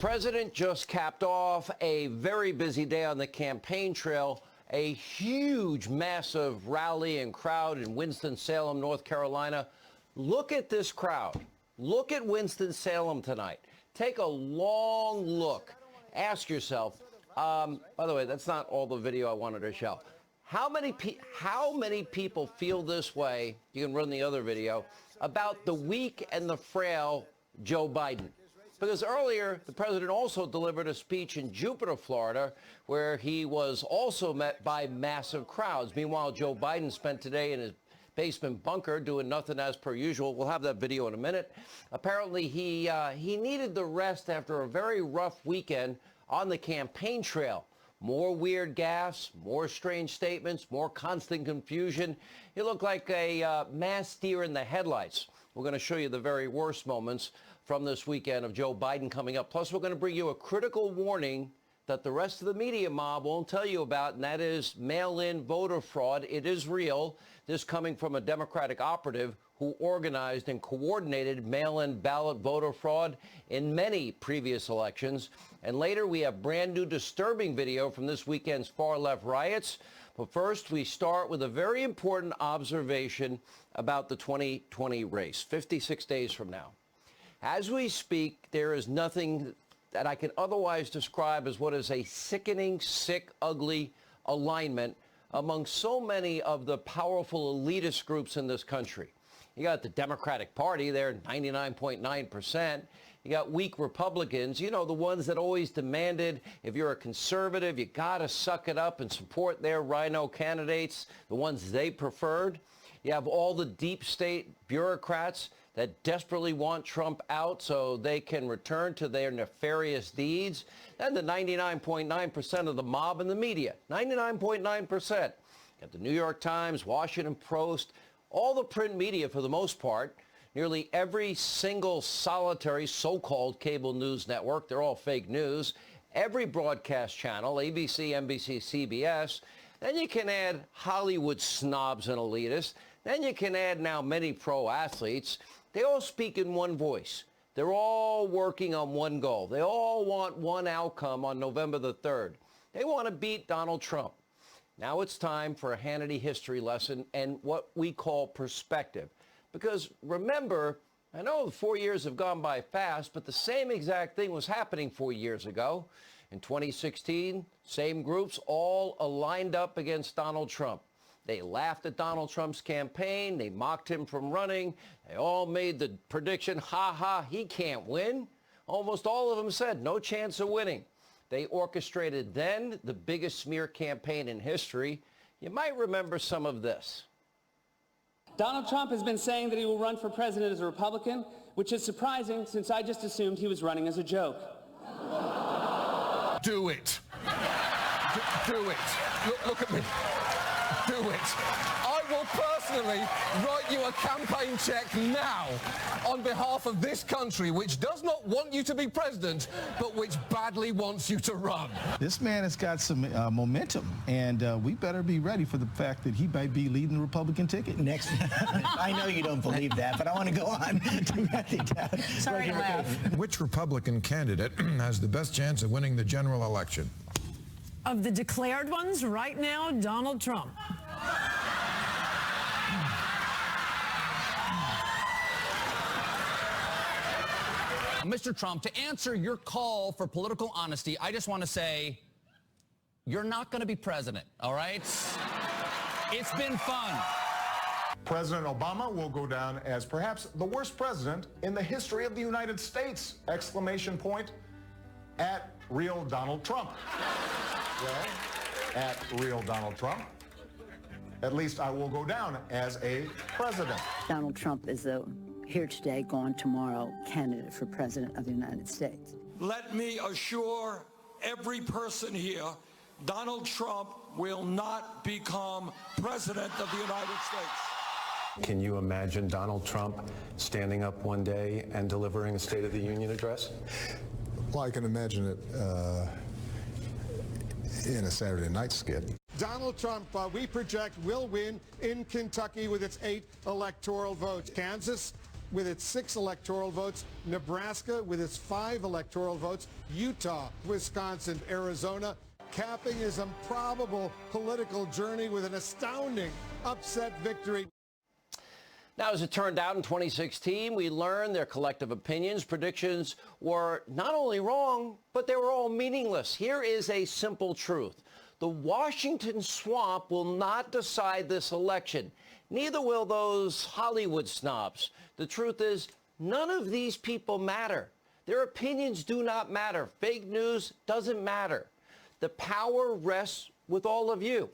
President just capped off a very busy day on the campaign trail, a huge, massive rally and crowd in Winston-Salem, North Carolina. Look at this crowd. Look at Winston-Salem tonight. Take a long look. Ask yourself, by the way, that's not all the video I wanted to show. How many people feel this way, you can run the other video, about the weak and the frail Joe Biden? Because earlier, the president also delivered a speech in Jupiter, Florida, where he was also met by massive crowds. Meanwhile, Joe Biden spent today in his basement bunker doing nothing as per usual. We'll have that video in a minute. Apparently, he needed the rest after a very rough weekend on the campaign trail. More weird gaffes, more strange statements, more constant confusion. He looked like a mass deer in the headlights. We're going to show you the very worst moments from this weekend of Joe Biden coming up. Plus, we're going to bring you a critical warning that the rest of the media mob won't tell you about, and that is mail-in voter fraud. It is real. This coming from a Democratic operative who organized and coordinated mail-in ballot voter fraud in many previous elections. And later, we have brand new disturbing video from this weekend's far-left riots. But first, we start with a very important observation about the 2020 race, 56 days from now. As we speak, there is nothing that I can otherwise describe as what is a sickening, sick, ugly alignment among so many of the powerful elitist groups in this country. You got the Democratic Party, they're 99.9%. You got weak Republicans, you know, the ones that always demanded if you're a conservative, you got to suck it up and support their rhino candidates, the ones they preferred. You have all the deep state bureaucrats that desperately want Trump out so they can return to their nefarious deeds. And the 99.9% of the mob and the media, 99.9%. Got the New York Times, Washington Post, all the print media for the most part, nearly every single solitary so-called cable news network, they're all fake news, every broadcast channel, ABC, NBC, CBS. Then you can add Hollywood snobs and elitists. Then you can add now many pro athletes. They all speak in one voice. They're all working on one goal. They all want one outcome on November the 3rd. They want to beat Donald Trump. Now it's time for a Hannity history lesson and what we call perspective. Because remember, I know the 4 years have gone by fast, but the same exact thing was happening 4 years ago. In 2016, same groups all aligned up against Donald Trump. They laughed at Donald Trump's campaign. They mocked him from running. They all made the prediction, ha ha, he can't win. Almost all of them said no chance of winning. They orchestrated then the biggest smear campaign in history. You might remember some of this. Donald Trump has been saying that he will run for president as a Republican, which is surprising since I just assumed he was running as a joke. Do it. Do it. Look at me. Do it. I will personally write you a campaign check now on behalf of this country, which does not want you to be president, but which badly wants you to run. This man has got some momentum, and we better be ready for the fact that he might be leading the Republican ticket. Next, I know you don't believe that, but I want to go on. Sorry to laugh. Which Republican candidate has the best chance of winning the general election? Of the declared ones right now, Donald Trump. Mr. Trump, to answer your call for political honesty, I just want to say you're not going to be president, all right? It's been fun. President Obama will go down as perhaps the worst president in the history of the United States! Exclamation point at real Donald Trump. Well, at real Donald Trump. At least I will go down as a president. Donald Trump is a here today, gone tomorrow candidate for president of the United States. Let me assure every person here, Donald Trump will not become president of the United States. Can you imagine Donald Trump standing up one day and delivering a State of the Union address? Well, I can imagine it in a Saturday night skit. Donald Trump, we project, will win in Kentucky with its 8 electoral votes. Kansas, with its 6 electoral votes, Nebraska with its 5 electoral votes, Utah, Wisconsin, Arizona, capping his improbable political journey with an astounding upset victory. Now, as it turned out in 2016, we learned their collective opinions, predictions were not only wrong, but they were all meaningless. Here is a simple truth. The Washington swamp will not decide this election. Neither will those Hollywood snobs. The truth is, none of these people matter. Their opinions do not matter. Fake news doesn't matter. The power rests with all of you.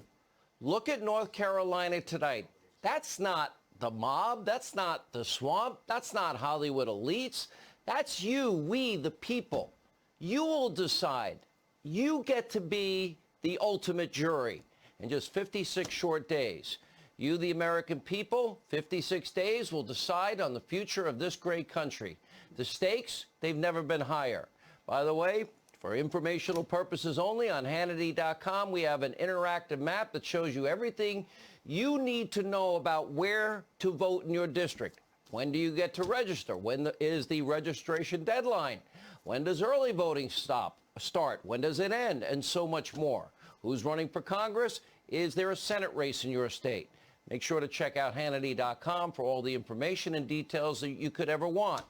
Look at North Carolina tonight. That's not the mob. That's not the swamp. That's not Hollywood elites. That's you, we, the people. You will decide. You get to be the ultimate jury in just 56 short days. You, the American people, 56 days will decide on the future of this great country. The stakes, they've never been higher. By the way, for informational purposes only, on Hannity.com, we have an interactive map that shows you everything you need to know about where to vote in your district. When do you get to register? When is the registration deadline? When does early voting start? When does it end? And so much more. Who's running for Congress? Is there a Senate race in your state? Make sure to check out Hannity.com for all the information and details that you could ever want.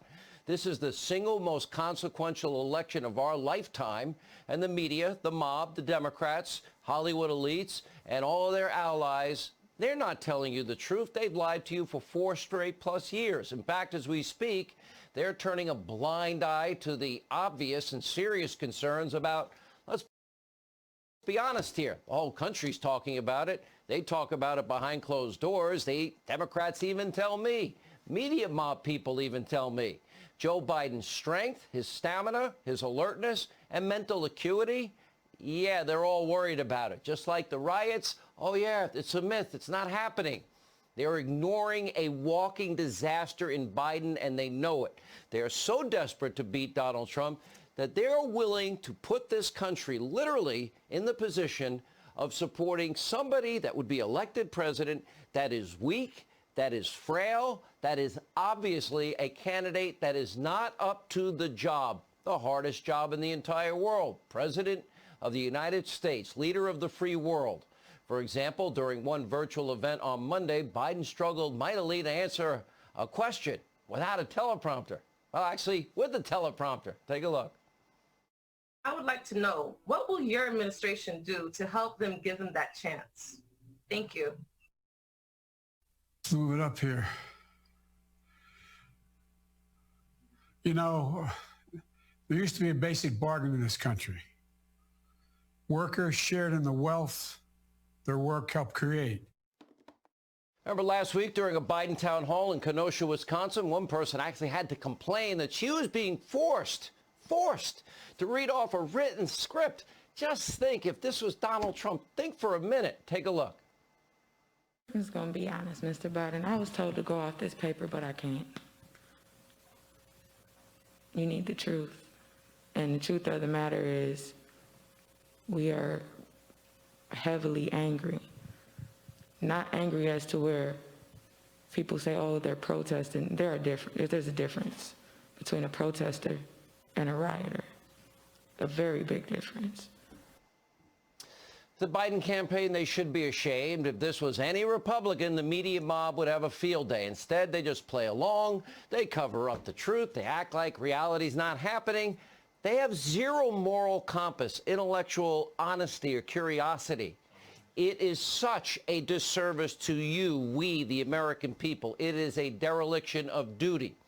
This is the single most consequential election of our lifetime, and the media, the mob, the Democrats, Hollywood elites, and all of their allies, they're not telling you the truth. They've lied to you for 4 straight plus years. In fact, as we speak, they're turning a blind eye to the obvious and serious concerns about, let's be honest here, the whole country's talking about it. They talk about it behind closed doors. Democrats even tell me. Media mob people even tell me. Joe Biden's strength, his stamina, his alertness, and mental acuity, yeah, they're all worried about it. Just like the riots, oh yeah, it's a myth, it's not happening. They're ignoring a walking disaster in Biden, and they know it. They're so desperate to beat Donald Trump that they're willing to put this country literally in the position of supporting somebody that would be elected president that is weak, that is frail, that is obviously a candidate that is not up to the job, the hardest job in the entire world, President of the United States, leader of the free world. For example, during one virtual event on Monday, Biden struggled mightily to answer a question without a teleprompter. Well, actually, with a teleprompter. Take a look. I would like to know, what will your administration do to help them give them that chance? Thank you. Let's move it up here. You know, there used to be a basic bargain in this country. Workers shared in the wealth their work helped create. Remember last week during a Biden town hall in Kenosha, Wisconsin, one person actually had to complain that she was being forced to read off a written script. Just think, if this was Donald Trump, think for a minute. Take a look. I'm just going to be honest, Mr. Biden. I was told to go off this paper, but I can't. You need the truth. And the truth of the matter is, we are heavily angry. Not angry as to where people say, oh, they're protesting. There's a difference between a protester and a rioter. A very big difference. The Biden campaign, they should be ashamed. If this was any Republican, the media mob would have a field day. Instead, they just play along. They cover up the truth. They act like reality's not happening. They have zero moral compass, intellectual honesty, or curiosity. It is such a disservice to you, we, the American people. It is a dereliction of duty.